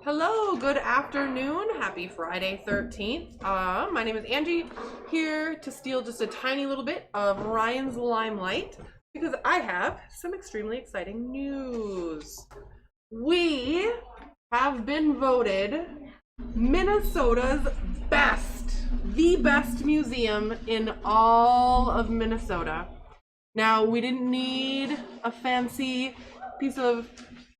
Hello, good afternoon. Happy Friday 13th. My name is Angie, here to steal just a tiny little bit of Ryan's limelight because I have some extremely exciting news. We have been voted Minnesota's the best museum in all of Minnesota. Now, we didn't need a fancy piece of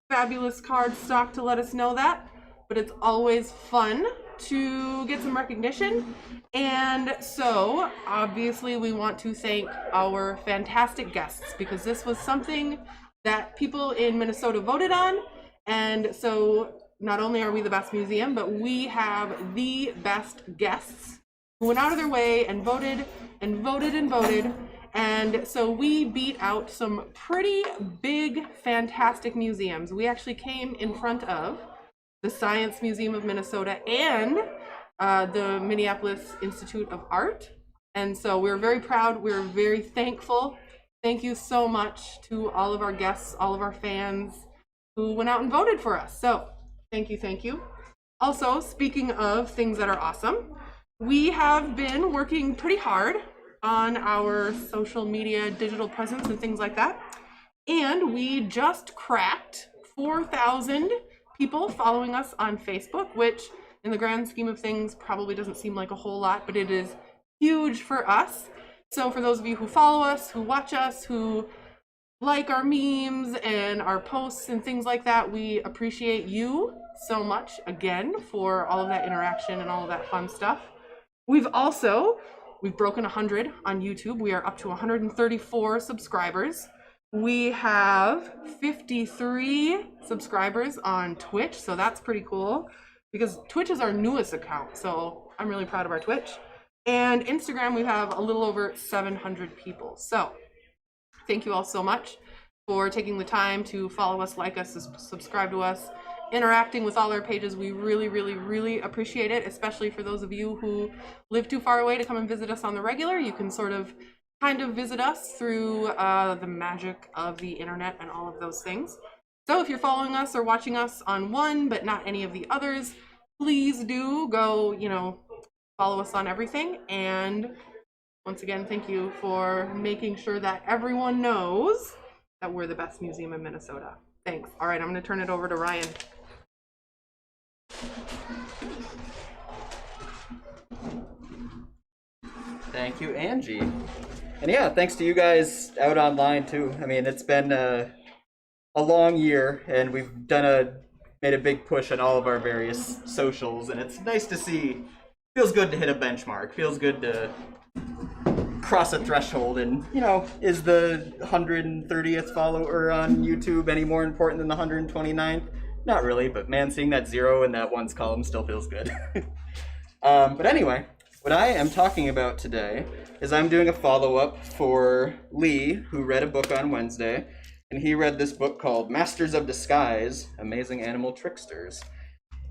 fabulous card stock to let us know that, but it's always fun to get some recognition. And so, obviously, we want to thank our fantastic guests because this was something that people in Minnesota voted on. And so, not only are we the best museum, but we have the best guests who went out of their way and voted and voted and voted. And so we beat out some pretty big, fantastic museums. We actually came in front of the Science Museum of Minnesota and the Minneapolis Institute of Art. And so we're very proud. We're very thankful. Thank you so much to all of our guests, all of our fans who went out and voted for us. So thank you, thank you. Also, speaking of things that are awesome, we have been working pretty hard on our social media, digital presence, and things like that. And we just cracked 4,000 people following us on Facebook, which in the grand scheme of things probably doesn't seem like a whole lot, but it is huge for us. So for those of you who follow us, who watch us, who like our memes and our posts and things like that, we appreciate you so much again for all of that interaction and all of that fun stuff. We've broken 100 on YouTube. We are up to 134 subscribers. We have 53 subscribers on Twitch, so that's pretty cool because Twitch is our newest account, so I'm really proud of our Twitch. And Instagram, we have a little over 700 people. So thank you all so much for taking the time to follow us, like us, subscribe to us, interacting with all our pages. We really appreciate it, especially for those of you who live too far away to come and visit us on the regular. You can kind of visit us through the magic of the internet and all of those things. So if you're following us or watching us on one but not any of the others, please do go, follow us on everything. And once again, thank you for making sure that everyone knows that we're the best museum in Minnesota. Thanks. All right, I'm going to turn it over to Ryan. Thank you, Angie. And yeah, thanks to you guys out online too. I mean, it's been a long year, and we've made a big push on all of our various socials, and it's nice to see. Feels good to hit a benchmark. Feels good to cross a threshold, and is the 130th follower on YouTube any more important than the 129th? Not really, but man, seeing that 0 in that ones column still feels good. But anyway, what I am talking about today is I'm doing a follow-up for Lee, who read a book on Wednesday, and he read this book called Masters of Disguise, Amazing Animal Tricksters.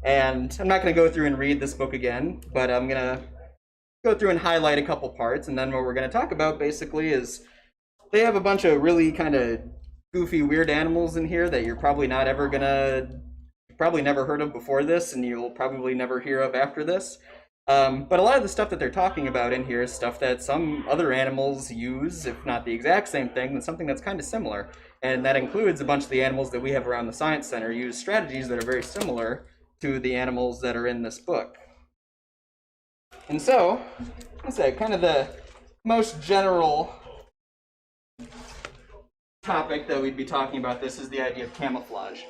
And I'm not going to go through and read this book again, but I'm going to go through and highlight a couple parts, and then what we're going to talk about basically is they have a bunch of really kind of goofy, weird animals in here that you're probably probably never heard of before this, and you'll probably never hear of after this. But a lot of the stuff that they're talking about in here is stuff that some other animals use, if not the exact same thing, then something that's kind of similar. And that includes a bunch of the animals that we have around the Science Center use strategies that are very similar to the animals that are in this book. And so, let's say, kind of the most general topic that we'd be talking about this is the idea of camouflage.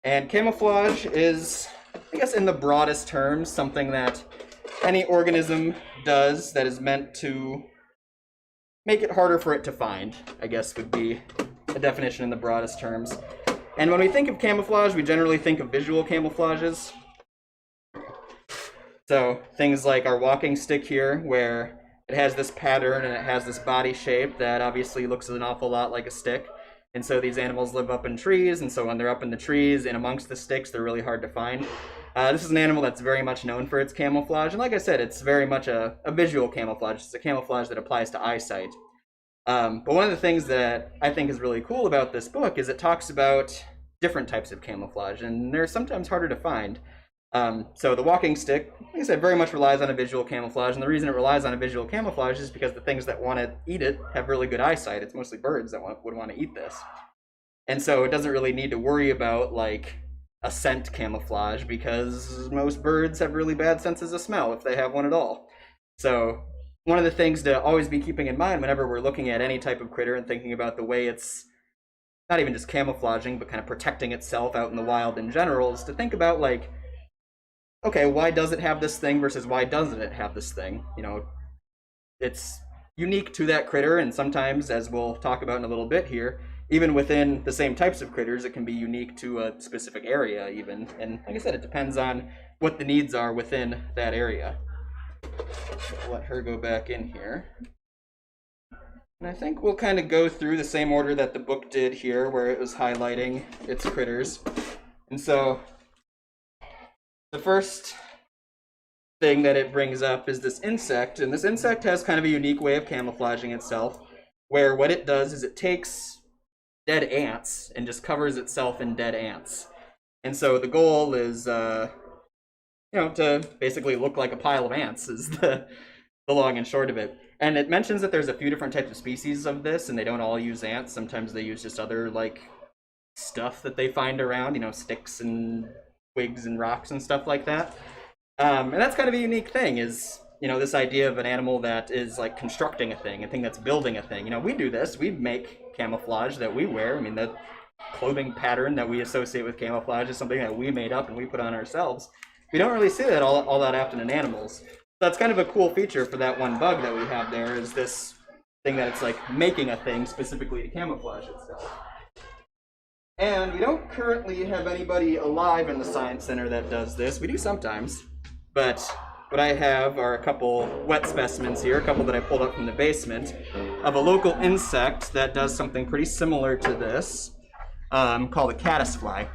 And camouflage is, I guess in the broadest terms, something that any organism does that is meant to make it harder for it to find, I guess would be a definition in the broadest terms. And when we think of camouflage, we generally think of visual camouflages. So things like our walking stick here, where it has this pattern and it has this body shape that obviously looks an awful lot like a stick. And so these animals live up in trees, and so when they're up in the trees and amongst the sticks, they're really hard to find. This is an animal that's very much known for its camouflage, and like I said, it's very much a visual camouflage. It's a camouflage that applies to eyesight. But one of the things that I think is really cool about this book is it talks about different types of camouflage, and they're sometimes harder to find. So the walking stick, like I said, very much relies on a visual camouflage, and the reason it relies on a visual camouflage is because the things that want to eat it have really good eyesight. It's mostly birds that would want to eat this. And so it doesn't really need to worry about, like, a scent camouflage, because most birds have really bad senses of smell, if they have one at all. So one of the things to always be keeping in mind whenever we're looking at any type of critter and thinking about the way it's not even just camouflaging, but kind of protecting itself out in the wild in general, is to think about, like, okay, why does it have this thing versus why doesn't it have this thing? You know, it's unique to that critter, and sometimes, as we'll talk about in a little bit here, even within the same types of critters, it can be unique to a specific area even. And like I said, it depends on what the needs are within that area. So I'll let her go back in here. And I think we'll kind of go through the same order that the book did here, where it was highlighting its critters. And so the first thing that it brings up is this insect, and this insect has kind of a unique way of camouflaging itself, where what it does is it takes dead ants and just covers itself in dead ants. And so the goal is, to basically look like a pile of ants is the long and short of it. And it mentions that there's a few different types of species of this, and they don't all use ants. Sometimes they use just other, like, stuff that they find around, sticks and twigs and rocks and stuff like that. And that's kind of a unique thing, is, this idea of an animal that is, like, constructing a thing that's building a thing. We do this. We make camouflage that we wear. I mean, the clothing pattern that we associate with camouflage is something that we made up and we put on ourselves. We don't really see that all that often in animals. So that's kind of a cool feature for that one bug that we have there, is this thing that it's, like, making a thing specifically to camouflage itself. And we don't currently have anybody alive in the Science Center that does this. We do sometimes, but what I have are a couple wet specimens here, a couple that I pulled up from the basement, of a local insect that does something pretty similar to this, called a caddisfly.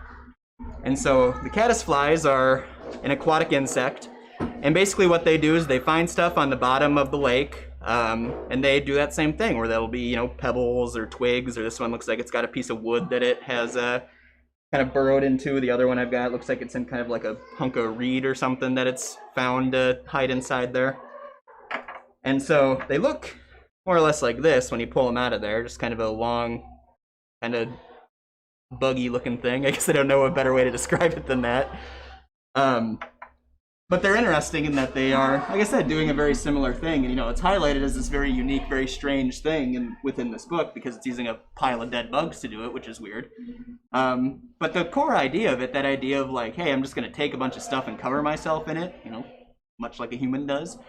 And so the caddisflies are an aquatic insect, and basically what they do is they find stuff on the bottom of the lake, and they do that same thing, where there'll be, pebbles or twigs, or this one looks like it's got a piece of wood that it has kind of burrowed into. The other one I've got looks like it's in kind of like a hunk of reed or something that it's found to hide inside there. And so they look more or less like this when you pull them out of there, just kind of a long, kind of buggy looking thing. I guess I don't know a better way to describe it than that. But they're interesting in that they are, like I said, doing a very similar thing. And, it's highlighted as this very unique, very strange thing within this book, because it's using a pile of dead bugs to do it, which is weird. But the core idea of it, that idea of, like, hey, I'm just going to take a bunch of stuff and cover myself in it, much like a human does,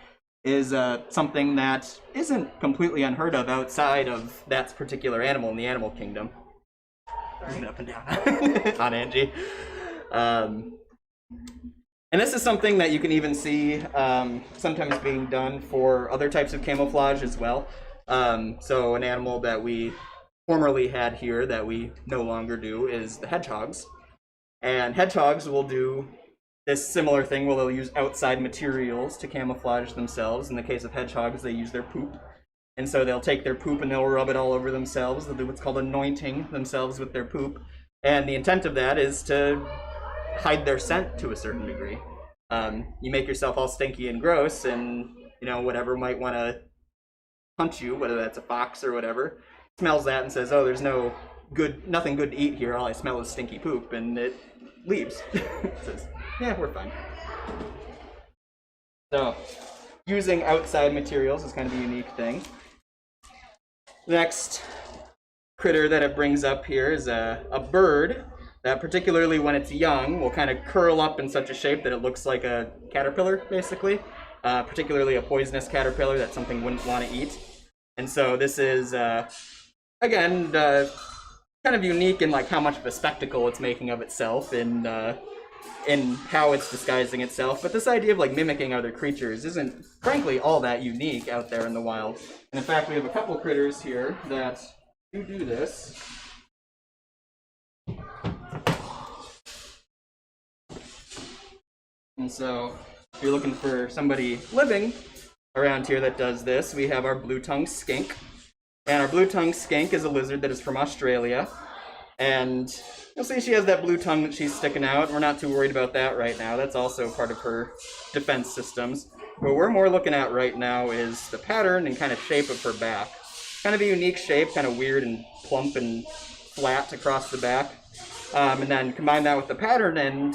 is something that isn't completely unheard of outside of that particular animal in the animal kingdom. Moving up and down on Angie. And this is something that you can even see sometimes being done for other types of camouflage as well. So an animal that we formerly had here that we no longer do is the hedgehogs. And hedgehogs will do this similar thing where they'll use outside materials to camouflage themselves. In the case of hedgehogs, they use their poop. And so they'll take their poop and they'll rub it all over themselves. They'll do what's called anointing themselves with their poop. And the intent of that is to hide their scent to a certain degree. You make yourself all stinky and gross, and whatever might want to hunt you, whether that's a fox or whatever, smells that and says, "Oh, there's nothing good to eat here. All I smell is stinky poop," and it leaves. It says, "Yeah, we're fine." So, using outside materials is kind of a unique thing. The next critter that it brings up here is a bird that, particularly when it's young, will kind of curl up in such a shape that it looks like a caterpillar, basically. Particularly a poisonous caterpillar that something wouldn't want to eat. And so this is, again, kind of unique in, like, how much of a spectacle it's making of itself in how it's disguising itself. But this idea of, like, mimicking other creatures isn't, frankly, all that unique out there in the wild. And in fact, we have a couple critters here that do this. And so, if you're looking for somebody living around here that does this, we have our blue-tongued skink. And our blue-tongued skink is a lizard that is from Australia. And you'll see she has that blue tongue that she's sticking out. We're not too worried about that right now. That's also part of her defense systems. What we're more looking at right now is the pattern and kind of shape of her back. Kind of a unique shape, kind of weird and plump and flat across the back. And then combine that with the pattern, and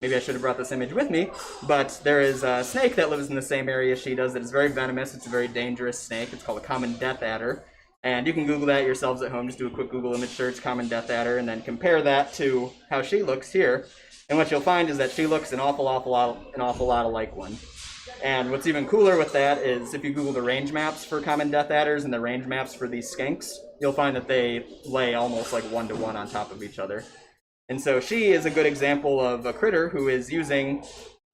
maybe I should have brought this image with me, but there is a snake that lives in the same area she does that is very venomous. It's a very dangerous snake. It's called a common death adder. And you can Google that yourselves at home. Just do a quick Google image search, common death adder, and then compare that to how she looks here. And what you'll find is that she looks an awful lot like one. And what's even cooler with that is if you Google the range maps for common death adders and the range maps for these skinks, you'll find that they lay almost like 1-to-1 on top of each other. And so she is a good example of a critter who is using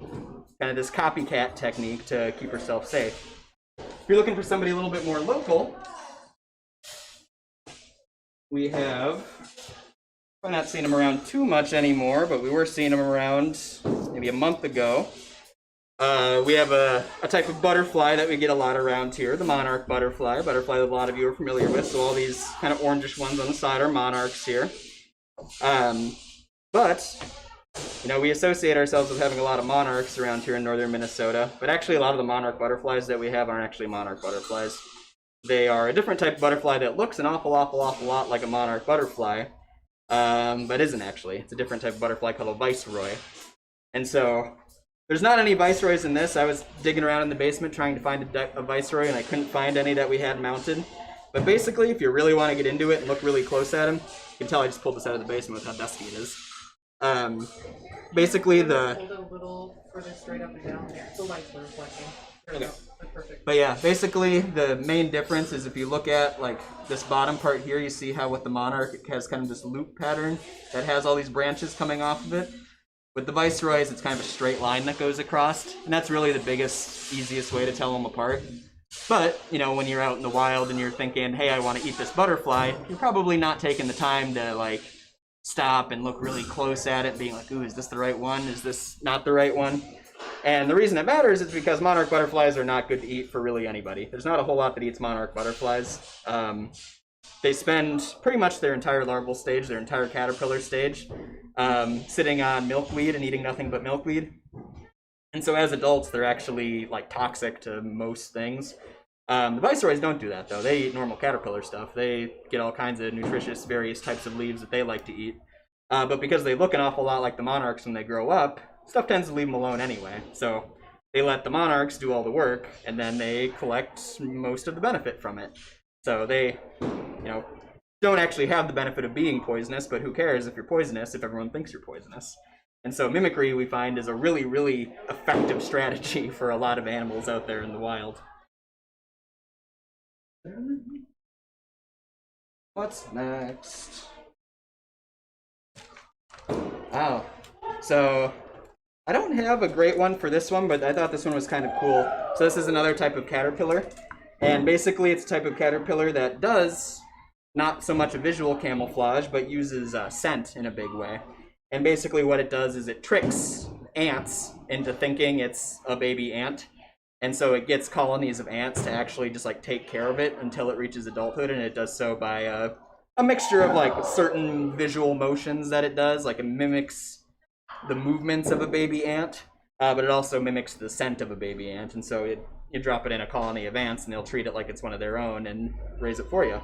kind of this copycat technique to keep herself safe. If you're looking for somebody a little bit more local, we have, I'm not seeing them around too much anymore, but we were seeing them around maybe a month ago. We have a type of butterfly that we get a lot around here, the monarch butterfly, a butterfly that a lot of you are familiar with. So all these kind of orangish ones on the side are monarchs here. But, you know, we associate ourselves with having a lot of monarchs around here in northern Minnesota, but actually a lot of the monarch butterflies that we have aren't actually monarch butterflies. They are a different type of butterfly that looks an awful lot like a monarch butterfly, but isn't actually. It's a different type of butterfly called a viceroy. And so there's not any viceroys in this. I was digging around in the basement trying to find a viceroy, and I couldn't find any that we had mounted. But basically, if you really want to get into it and look really close at him, you can tell I just pulled this out of the basement with how dusty it is. Basically, Hold it a little further straight up and down there. The lights are reflecting. There we go. That's perfect. But yeah, basically the main difference is if you look at like this bottom part here, you see how with the monarch it has kind of this loop pattern that has all these branches coming off of it. With the viceroys, it's kind of a straight line that goes across, and that's really the biggest, easiest way to tell them apart. But, you know, when you're out in the wild and you're thinking, hey, I want to eat this butterfly, you're probably not taking the time to like stop and look really close at it, being like, ooh, is this the right one? Is this not the right one? And the reason it matters is because monarch butterflies are not good to eat for really anybody. There's not a whole lot that eats monarch butterflies. They spend pretty much their entire larval stage, their entire caterpillar stage, sitting on milkweed and eating nothing but milkweed. And so as adults, they're actually like toxic to most things. The viceroys don't do that though. They eat normal caterpillar stuff. They get all kinds of nutritious, various types of leaves that they like to eat. But because they look an awful lot like the monarchs when they grow up, stuff tends to leave them alone anyway. So they let the monarchs do all the work, and then they collect most of the benefit from it. So they, you know, don't actually have the benefit of being poisonous, but who cares if you're poisonous if everyone thinks you're poisonous? And so mimicry, we find, is a really, really effective strategy for a lot of animals out there in the wild. What's next? Oh, so I don't have a great one for this one, but I thought this one was kind of cool. So this is another type of caterpillar, and basically it's a type of caterpillar that does not so much a visual camouflage, but uses scent in a big way. And basically what it does is it tricks ants into thinking it's a baby ant. And so it gets colonies of ants to actually just like take care of it until it reaches adulthood, and it does so by a mixture of like certain visual motions that it does, like it mimics the movements of a baby ant, but it also mimics the scent of a baby ant. And so you drop it in a colony of ants and they'll treat it like it's one of their own and raise it for you.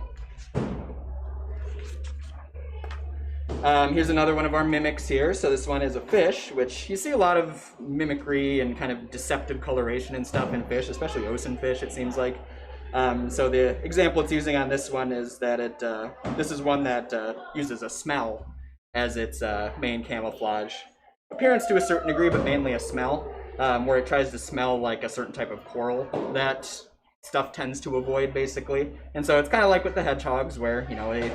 Here's another one of our mimics here. So this one is a fish, which you see a lot of mimicry and kind of deceptive coloration and stuff in fish, especially ocean fish, it seems like. So the example it's using on this one is that this is one that uses a smell as its main camouflage. Appearance to a certain degree, but mainly a smell, where it tries to smell like a certain type of coral that stuff tends to avoid, basically. And so it's kind of like with the hedgehogs, where, you know, they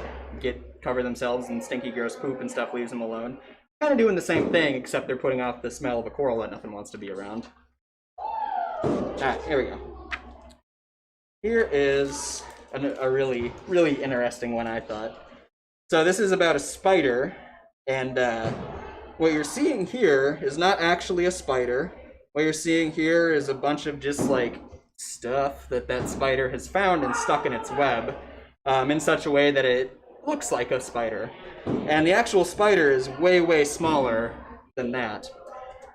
cover themselves in stinky, gross poop and stuff leaves them alone. Kind of doing the same thing, except they're putting off the smell of a coral that nothing wants to be around. Here we go. Here is a really, really interesting one, I thought. So this is about a spider, and what you're seeing here is not actually a spider. What you're seeing here is a bunch of just like stuff that spider has found and stuck in its web in such a way that it looks like a spider. And the actual spider is way, way smaller than that.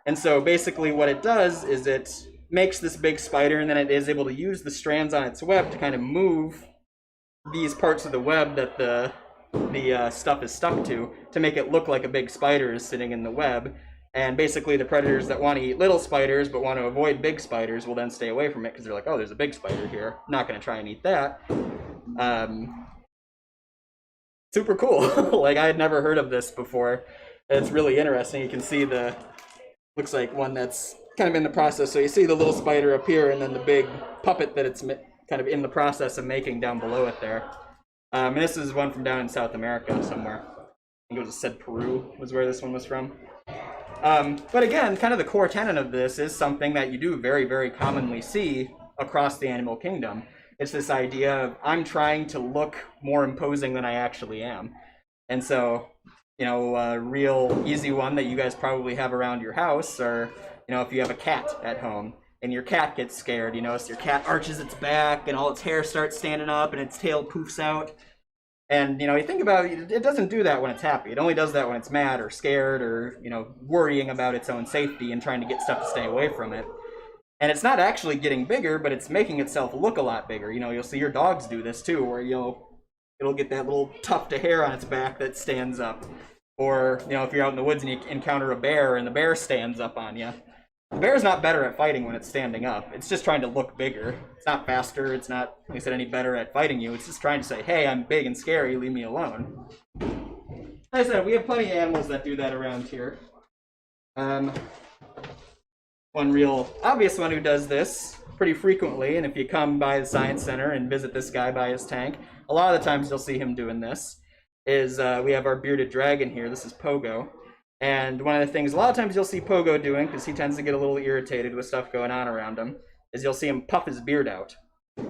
And so basically what it does is it makes this big spider, and then it is able to use the strands on its web to kind of move these parts of the web that the stuff is stuck to make it look like a big spider is sitting in the web. And basically the predators that want to eat little spiders but want to avoid big spiders will then stay away from it because they're like, oh, there's a big spider here. I'm not going to try and eat that. Super cool. Like, I had never heard of this before. It's really interesting. You can see looks like one that's kind of in the process. So you see the little spider up here and then the big puppet that it's kind of in the process of making down below it there. And this is one from down in South America somewhere. I think it said Peru was where this one was from. But again, kind of the core tenet of this is something that you do very, very commonly see across the animal kingdom. It's this idea of I'm trying to look more imposing than I actually am. And so, you know, a real easy one that you guys probably have around your house, or, you know, if you have a cat at home and your cat gets scared, you notice your cat arches its back and all its hair starts standing up and its tail poofs out. And, you know, you think about it, it doesn't do that when it's happy. It only does that when it's mad or scared or, you know, worrying about its own safety and trying to get stuff to stay away from it. And it's not actually getting bigger, but it's making itself look a lot bigger. You know, you'll see your dogs do this too, where it'll get that little tuft of hair on its back that stands up. Or, you know, if you're out in the woods and you encounter a bear and the bear stands up on you. The bear's not better at fighting when it's standing up. It's just trying to look bigger. It's not faster. It's not, like I said, any better at fighting you. It's just trying to say, hey, I'm big and scary. Leave me alone. Like I said, we have plenty of animals that do that around here. One real obvious one who does this pretty frequently, and if you come by the Science Center and visit this guy by his tank, a lot of the times you'll see him doing this, is we have our bearded dragon here. This is Pogo. And one of the things a lot of times you'll see Pogo doing, because he tends to get a little irritated with stuff going on around him, is you'll see him puff his beard out.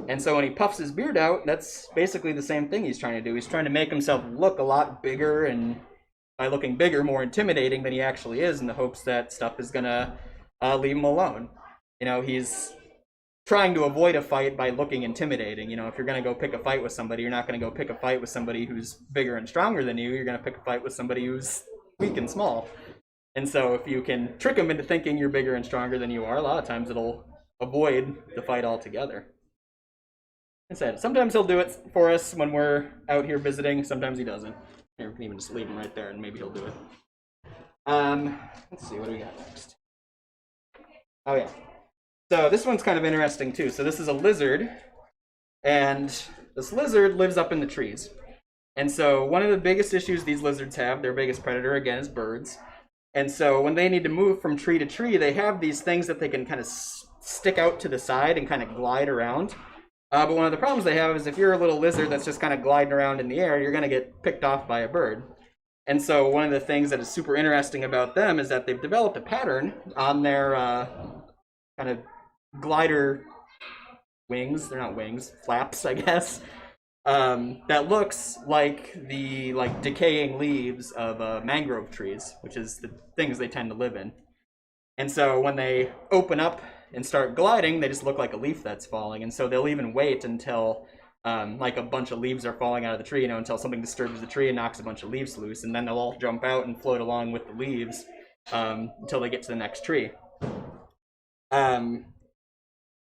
And so when he puffs his beard out, that's basically the same thing he's trying to do. He's trying to make himself look a lot bigger, and by looking bigger, more intimidating than he actually is, in the hopes that stuff is going to leave him alone. You know, he's trying to avoid a fight by looking intimidating. You know, if you're going to go pick a fight with somebody, you're not going to go pick a fight with somebody who's bigger and stronger than you. You're going to pick a fight with somebody who's weak and small. And so if you can trick them into thinking you're bigger and stronger than you are, a lot of times it'll avoid the fight altogether. Like I said, sometimes he'll do it for us when we're out here visiting, sometimes he doesn't. Here, we can even just leave him right there and maybe he'll do it. Let's see, what do we got next? Oh yeah. So this one's kind of interesting too. So this is a lizard, and this lizard lives up in the trees. And so one of the biggest issues these lizards have, their biggest predator again, is birds. And so when they need to move from tree to tree, they have these things that they can kind of stick out to the side and kind of glide around. But one of the problems they have is if you're a little lizard that's just kind of gliding around in the air, you're going to get picked off by a bird. And so one of the things that is super interesting about them is that they've developed a pattern on their kind of glider wings. They're not wings, flaps, I guess. That looks like the decaying leaves of mangrove trees, which is the things they tend to live in. And so when they open up and start gliding, they just look like a leaf that's falling. And so they'll even wait until like a bunch of leaves are falling out of the tree, you know, until something disturbs the tree and knocks a bunch of leaves loose, and then they'll all jump out and float along with the leaves until they get to the next tree.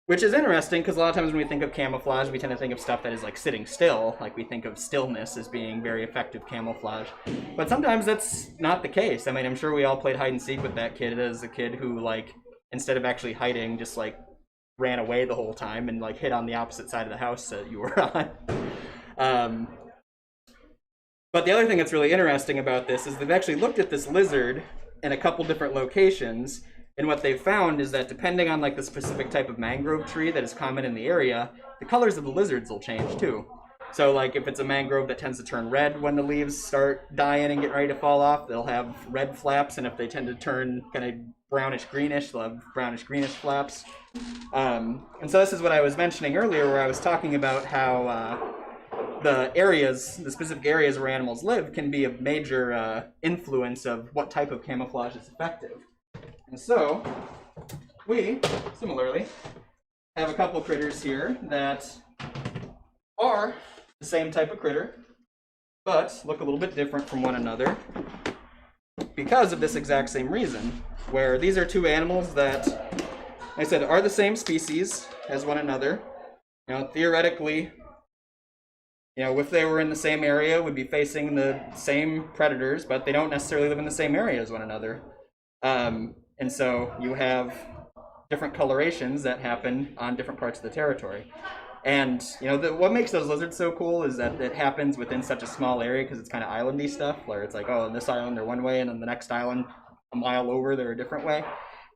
Which is interesting, because a lot of times when we think of camouflage, we tend to think of stuff that is like sitting still. Like we think of stillness as being very effective camouflage. But sometimes that's not the case. I mean, I'm sure we all played hide and seek with that kid as a kid who, like, instead of actually hiding, just like ran away the whole time and like hid on the opposite side of the house that you were on. But the other thing that's really interesting about this is they've actually looked at this lizard in a couple different locations. And what they've found is that depending on like the specific type of mangrove tree that is common in the area, the colors of the lizards will change too. So like if it's a mangrove that tends to turn red when the leaves start dying and get ready to fall off, they'll have red flaps. And if they tend to turn kind of brownish greenish, they'll have brownish greenish flaps. And so this is what I was mentioning earlier, where I was talking about how the specific areas where animals live can be a major influence of what type of camouflage is effective. And so, we, similarly, have a couple critters here that are the same type of critter. but look a little bit different from one another because of this exact same reason, where these are two animals that, like I said, are the same species as one another. You know, theoretically, you know, if they were in the same area, would be facing the same predators, but they don't necessarily live in the same area as one another. And so you have different colorations that happen on different parts of the territory. And, you know, what makes those lizards so cool is that it happens within such a small area because it's kind of islandy stuff, where it's like, oh, on this island they're one way, and then the next island a mile over they're a different way.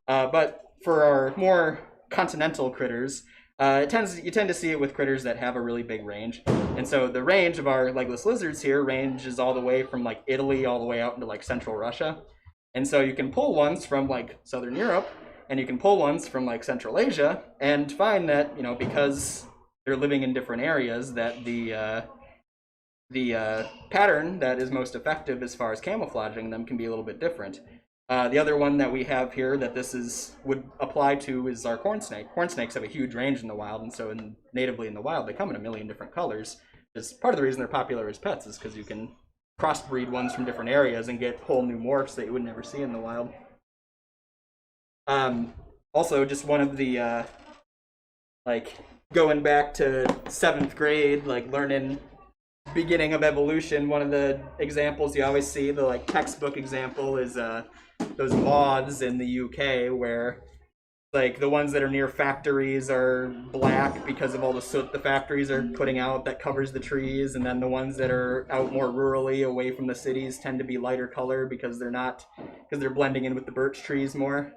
But for our more continental critters, you tend to see it with critters that have a really big range. And so the range of our legless lizards here ranges all the way from like Italy all the way out into like central Russia. And so you can pull ones from like Southern Europe, and you can pull ones from like Central Asia, and find that, you know, because they're living in different areas, that the pattern that is most effective as far as camouflaging them can be a little bit different. The other one that we have here that would apply to is our corn snake. Corn snakes have a huge range in the wild, and so natively in the wild they come in a million different colors. It's part of the reason they're popular as pets is because you can crossbreed ones from different areas and get whole new morphs that you would never see in the wild. Also, just one of the like going back to 7th grade, like learning beginning of evolution, one of the examples you always see, the like textbook example, is those moths in the UK, where like the ones that are near factories are black because of all the soot the factories are putting out that covers the trees, and then the ones that are out more rurally away from the cities tend to be lighter color because they're blending in with the birch trees more.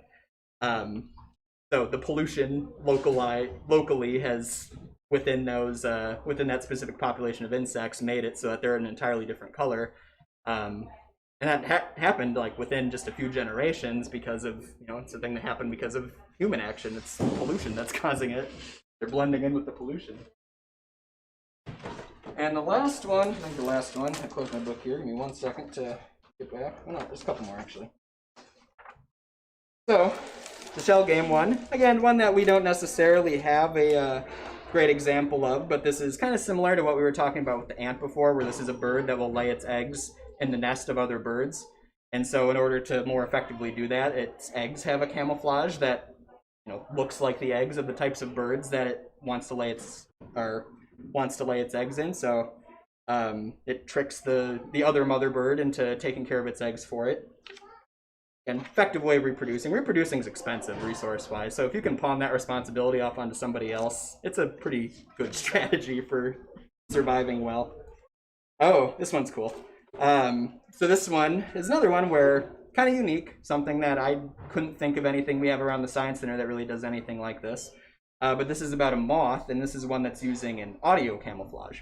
So the pollution locally has within that specific population of insects made it so that they're an entirely different color. And that happened like within just a few generations because of, you know, it's a thing that happened because of human action. It's pollution that's causing it. They're blending in with the pollution. And the last one, I closed my book here. Give me 1 second to get back. Oh, no, there's a couple more actually. So, the shell game one. Again, one that we don't necessarily have a great example of, but this is kind of similar to what we were talking about with the ant before, where this is a bird that will lay its eggs in the nest of other birds. And so in order to more effectively do that, its eggs have a camouflage that, you know, looks like the eggs of the types of birds that it wants to lay its eggs in. So it tricks the other mother bird into taking care of its eggs for it. An effective way of reproducing. Reproducing is expensive resource-wise, so if you can pawn that responsibility off onto somebody else, it's a pretty good strategy for surviving well. Oh, this one's cool. So this one is another one where kind of unique, something that I couldn't think of anything we have around the Science Center that really does anything like this. But this is about a moth, and this is one that's using an audio camouflage.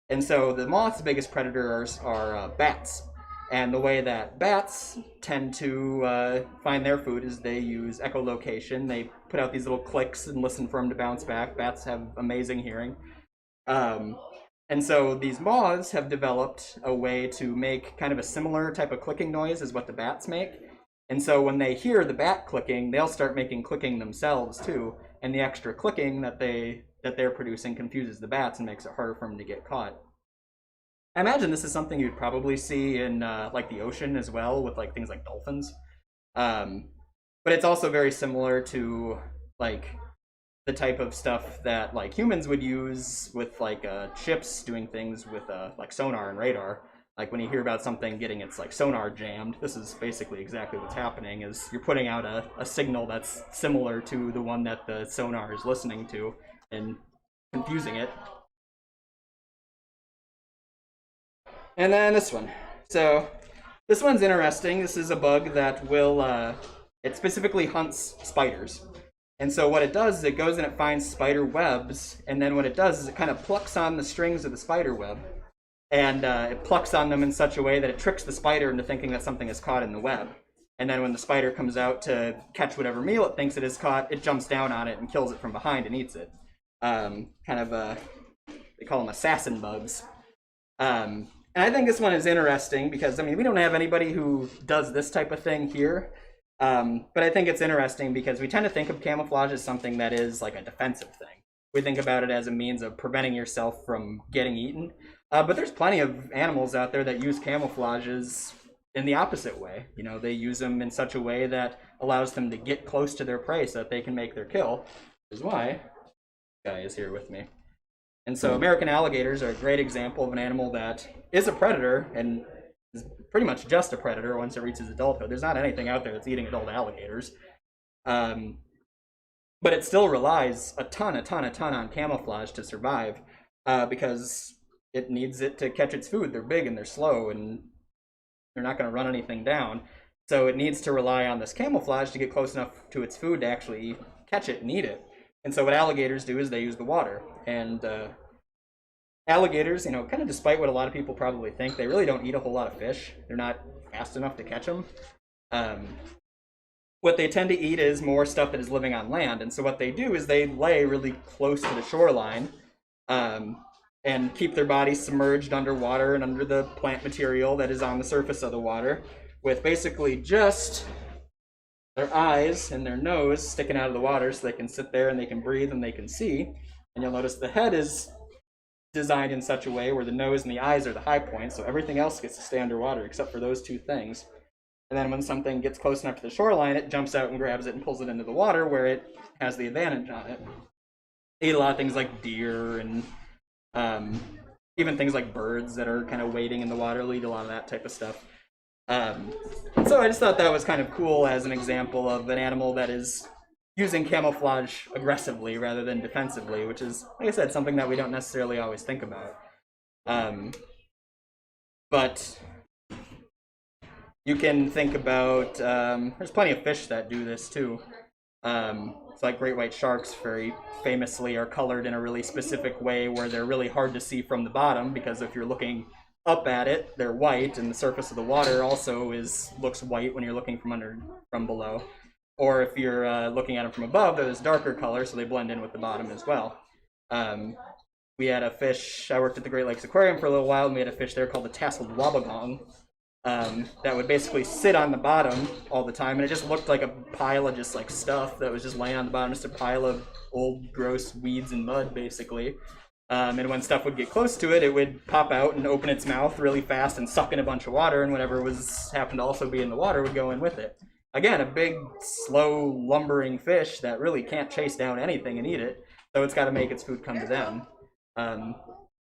And so the moth's biggest predators are bats. And the way that bats tend to find their food is they use echolocation. They put out these little clicks and listen for them to bounce back. Bats have amazing hearing. And so these moths have developed a way to make kind of a similar type of clicking noise as what the bats make. And so when they hear the bat clicking, they'll start making clicking themselves too. And the extra clicking that they're producing confuses the bats and makes it harder for them to get caught. I imagine this is something you'd probably see in like the ocean as well, with like things like dolphins. But it's also very similar to like the type of stuff that like humans would use with like ships doing things with like sonar and radar. Like when you hear about something getting its like sonar jammed, this is basically exactly what's happening. Is you're putting out a signal that's similar to the one that the sonar is listening to and confusing it. And then this one. So this one's interesting. This is a bug that will, it specifically hunts spiders. And so what it does is it goes and it finds spider webs, and then what it does is it kind of plucks on the strings of the spider web, and it plucks on them in such a way that it tricks the spider into thinking that something is caught in the web. And then when the spider comes out to catch whatever meal it thinks it is caught, it jumps down on it and kills it from behind and eats it. They call them assassin bugs. And I think this one is interesting because, I mean, we don't have anybody who does this type of thing here. But I think it's interesting because we tend to think of camouflage as something that is like a defensive thing. We think about it as a means of preventing yourself from getting eaten. But there's plenty of animals out there that use camouflages in the opposite way. You know, they use them in such a way that allows them to get close to their prey so that they can make their kill, which is why this guy is here with me. And so American alligators are a great example of an animal that is a predator and is pretty much just a predator once it reaches adulthood. There's not anything out there that's eating adult alligators. But it still relies a ton on camouflage to survive because it needs it to catch its food. They're big and they're slow and they're not going to run anything down. So it needs to rely on this camouflage to get close enough to its food to actually catch it and eat it. And so what alligators do is they use the water. And alligators, you know, kind of despite what a lot of people probably think, they really don't eat a whole lot of fish. They're not fast enough to catch them. What they tend to eat is more stuff that is living on land. And so what they do is they lay really close to the shoreline and keep their bodies submerged underwater and under the plant material that is on the surface of the water, with basically just their eyes and their nose sticking out of the water so they can sit there and they can breathe and they can see. And you'll notice the head is designed in such a way where the nose and the eyes are the high points, so everything else gets to stay underwater except for those two things. And then when something gets close enough to the shoreline, it jumps out and grabs it and pulls it into the water where it has the advantage on it. They eat a lot of things like deer and even things like birds that are kind of wading in the water. They'll eat a lot of that type of stuff. So I just thought that was kind of cool as an example of an animal that is using camouflage aggressively rather than defensively, which is, like I said, something that we don't necessarily always think about. But you can think about, there's plenty of fish that do this too. It's like great white sharks very famously are colored in a really specific way where they're really hard to see from the bottom, because if you're looking up at it, they're white, and the surface of the water also looks white when you're looking from below. Or if you're looking at them from above, they're this darker color, so they blend in with the bottom as well. We had a fish, I worked at the Great Lakes Aquarium for a little while, and we had a fish there called the tasseled wobbegong that would basically sit on the bottom all the time, and it just looked like a pile of just like stuff that was just laying on the bottom, just a pile of old gross weeds and mud basically. And when stuff would get close to it, it would pop out and open its mouth really fast and suck in a bunch of water, and whatever happened to also be in the water would go in with it. Again, a big, slow, lumbering fish that really can't chase down anything and eat it, so it's got to make its food come to them.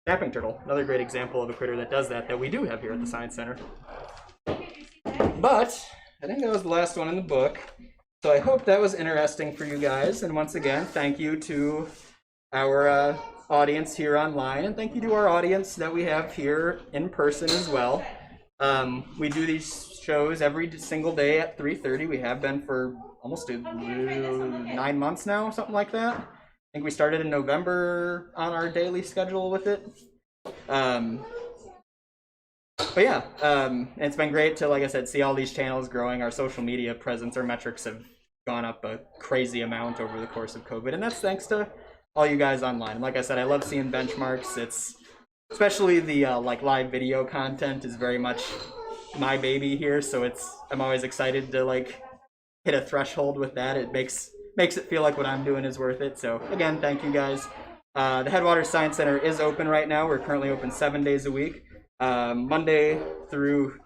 Snapping turtle, another great example of a critter that does that we do have here at the Science Center. But I think that was the last one in the book, so I hope that was interesting for you guys. And once again, thank you to our audience here online, and thank you to our audience that we have here in person as well. We do these shows every single day at 3:30. We have been for almost 9 months now, something like that. I think we started in November on our daily schedule with it. But yeah, it's been great to, like I said, see all these channels growing. Our social media presence, our metrics have gone up a crazy amount over the course of COVID, and that's thanks to all you guys online. And like I said, I love seeing benchmarks. It's especially the like live video content is very much my baby here, so I'm always excited to like hit a threshold with that. It makes it feel like what I'm doing is worth it. So again, thank you guys. The Headwaters Science Center is open right now. We're currently open 7 days a week, Monday through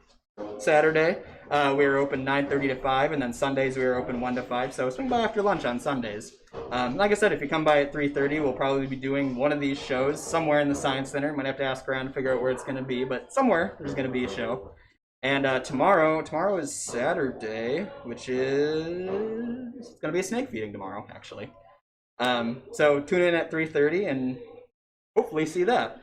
Saturday. We are open 9:30 to 5, and then Sundays we are open 1 to 5. So swing by after lunch on Sundays. Like I said, if you come by at 3:30, we'll probably be doing one of these shows somewhere in the Science Center. Might have to ask around to figure out where it's going to be, but somewhere there's going to be a show. And tomorrow is Saturday, which is it's going to be a snake feeding tomorrow, actually. So tune in at 3:30 and hopefully see that.